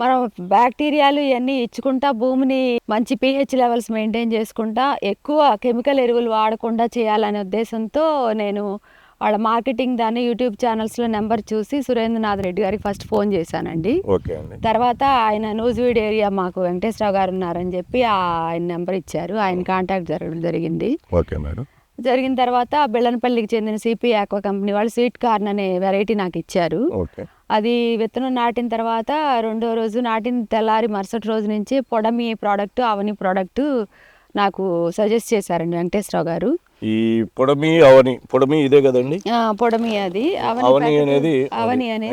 మనం బ్యాక్టీరియాలు ఇవన్నీ ఇచ్చుకుంటా భూమిని మంచి pH లెవెల్స్ మెయింటైన్ చేసుకుంటా ఎక్కువ కెమికల్ ఎరువులు వాడకుండా చేయాలనే ఉద్దేశంతో నేను వాళ్ళ మార్కెటింగ్ దాన్ని యూట్యూబ్ ఛానల్స్లో నెంబర్ చూసి సురేంద్రనాథ్ రెడ్డి గారికి ఫస్ట్ ఫోన్ చేశానండి. ఓకే అండి. తర్వాత ఆయన నూజివీడ్ ఏరియా మాకు వెంకటేశ్వరరావు గారు ఉన్నారని చెప్పి ఆయన నెంబర్ ఇచ్చారు. ఆయన కాంటాక్ట్ జరగడం జరిగింది. Okay madam. జరిగిన తర్వాత బెల్లనపల్లికి చెందిన సిపి ఆక్వా కంపెనీ వాళ్ళు స్వీట్ కార్న్ అనే వెరైటీ నాకు ఇచ్చారు. ఓకే. అది విత్తనం నాటిన తర్వాత రెండో రోజు నాటిన తెల్లారి మరుసటి రోజు నుంచి పొడమి ప్రోడక్ట్ అవని ప్రోడక్ట్ నాకు సజెస్ట్ చేశారండి వెంకటేశ్వరరావు గారు. ఈ పొడమి ఇదే కదండి? పొడమి అది అవని అనేది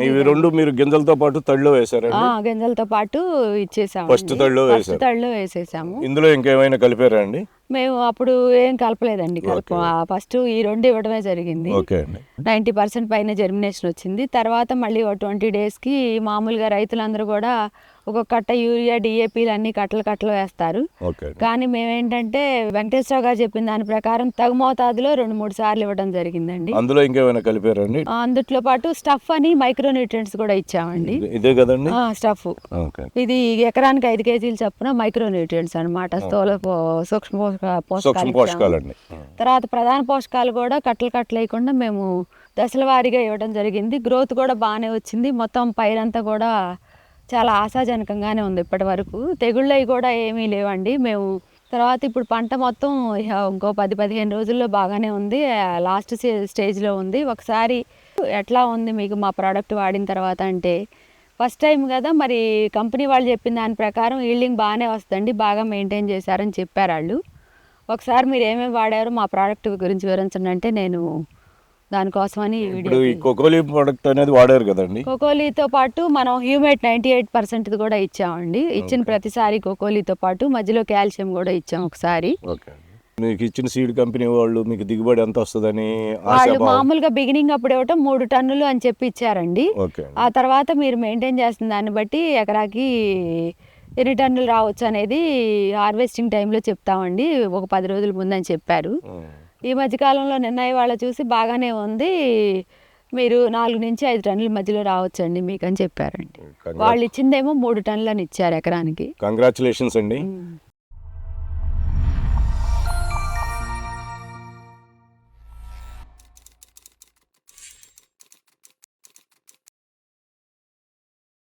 ఇవి రెండు మీరు గింజలతో పాటు తడిలో వేసారండి? గింజలతో పాటు ఇచ్చేసాము. ఫస్ట్ తడిలో వేసేసాము. ఇందులో ఇంకేమైనా కలిపారా అండి? మేము అప్పుడు ఏం కలపలేదండి. ఫస్ట్ ఈ రెండు ఇవ్వడమే జరిగింది. 90% పైన జర్మినేషన్ వచ్చింది. తర్వాత మళ్ళీ 20 డేస్కి మామూలుగా రైతులందరూ కూడా ఒక కట్ట యూరియా డిఏపీలు అన్ని కట్టలు వేస్తారు. కానీ మేమేంటంటే వెంకటేశ్వరరావు గారు చెప్పిన దాని ప్రకారం తగు మోతాదులో 2-3 సార్లు ఇవ్వడం జరిగిందండి. అందులో ఇంకేమైనా కలిపారండి? అందుట్లో పాటు స్టఫ్ అని మైక్రో న్యూట్రియంట్స్ కూడా ఇచ్చామండి. ఇదే కదండి స్టఫ్. ఇది ఎకరానికి 5 కేజీలు చొప్పున మైక్రో న్యూట్రియంట్స్ అనమాట. స్థూల సూక్ష్మ పోషకాలు. తర్వాత ప్రధాన పోషకాలు కూడా కట్టలు వేయకుండా మేము దశల వారీగా ఇవ్వడం జరిగింది. గ్రోత్ కూడా బాగానే వచ్చింది. మొత్తం పైరంతా కూడా చాలా ఆశాజనకంగానే ఉంది ఇప్పటి వరకు. తెగుళ్ళవి కూడా ఏమీ లేవండి. మేము తర్వాత ఇప్పుడు పంట మొత్తం ఇంకో 10-15 రోజుల్లో బాగానే ఉంది. లాస్ట్ స్టేజ్లో ఉంది. ఒకసారి ఎట్లా ఉంది మీకు మా ప్రోడక్ట్ వాడిన తర్వాత అంటే, ఫస్ట్ టైం కదా మరి కంపెనీ వాళ్ళు చెప్పిన దాని ప్రకారం ఈల్డింగ్ బాగానే వస్తుందండి, బాగా మెయింటైన్ చేశారని చెప్పారు వాళ్ళు. ఒకసారి మీరు ఏమేమి వాడారో మా ప్రోడక్ట్ గురించి వివరించండి అంటే నేను దానికోసమని ఈ కోకోలీ ప్రోడక్ట్ అనేది వాడారు కదండి. కోకోలీతో పాటు మనం హ్యూమేట్ 98% కూడా ఇచ్చామండి. ఇచ్చిన ప్రతిసారి కోకోలీతో పాటు మధ్యలో కాల్షియం కూడా ఇచ్చాం ఒకసారి. మీకు ఇచ్చిన సీడ్ కంపెనీ వాళ్ళు మీకు దిగుబడి ఎంత వస్తుందని వాళ్ళు మామూలుగా బిగినింగ్ అప్పుడు ఇవ్వటం 3 టన్నులు అని చెప్పి ఇచ్చారండి. ఆ తర్వాత మీరు మెయింటైన్ చేస్తున్న దాన్ని బట్టి ఎకరాకి ఎన్ని టన్నులు రావచ్చు అనేది హార్వెస్టింగ్ టైంలో చెప్తామండి. ఒక 10 రోజుల ముందని చెప్పారు. ఈ మధ్యకాలంలో నిన్న వాళ్ళ చూసి బాగానే ఉంది, మీరు 4 నుంచి 5 టన్నుల మధ్యలో రావచ్చండి మీకు అని చెప్పారండి. వాళ్ళు ఇచ్చిందేమో 3 టన్నులు అని ఇచ్చారు ఎకరానికి. కంగ్రాచులేషన్స్ అండి.